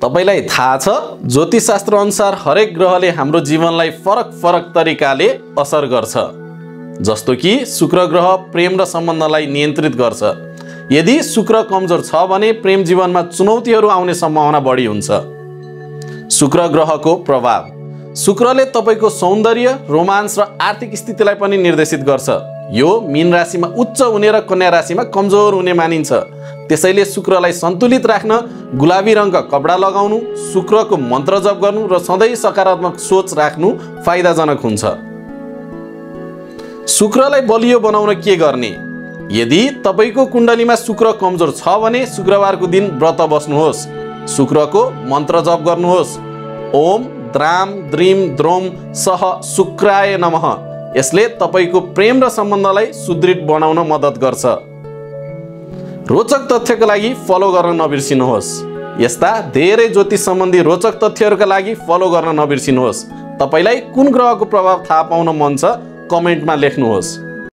तपाईलाई थाहा छ ज्योतिषशास्त्र अनुसार हरेक ग्रहले हाम्रो जीवनलाई फरक फरक तरिकाले असर गर्छ। जस्तो कि शुक्र ग्रह प्रेम र सम्बन्धलाई नियन्त्रित गर्छ। यदि शुक्र कमजोर छ भने प्रेम जीवनमा चुनौतीहरू आउने सम्भावना बढी हुन्छ। शुक्र ग्रहको प्रभाव। शुक्रले तपाईको सौन्दर्य, रोमान्स र आर्थिक स्थितिलाई पनि निर्देशित गर्छ। यो मीन राशिमा उच्च हुने र कन्या राशिमा कमजोर हुने मानिन्छ। त्यसैले शुक्रलाई सन्तुलित राख्न गुलाबी रङका कपडा लगाउनु, शुक्रको मन्त्र जप गर्नु र सधैँ सकारात्मक सोच राख्नु फाइदाजनक हुन्छ। शुक्रलाई बलियो बनाउन के गर्ने? यदि तपाईको कुण्डलीमा शुक्र कमजोर छ भने शुक्रबारको दिन व्रत बस्नुहोस्। शुक्रको मन्त्र जप गर्नुहोस्। ओम द्राम द्रीम द्रोम सह शुक्राय नमः। यसले तपाईको प्रेम र सम्बन्धलाई सुदृढ बनाउन मद्दत गर्छ। रोचक तथ्यका लागि फलो गर्न नबिर्सिनुहोस्। यस्ता धेरै ज्योतिष सम्बन्धी रोचक तथ्यहरूका लागि फलो गर्न नबिर्सिनुहोस्। तपाईलाई कुन ग्रहको प्रभाव थाहा पाउन मन छ कमेन्टमा लेख्नुहोस्।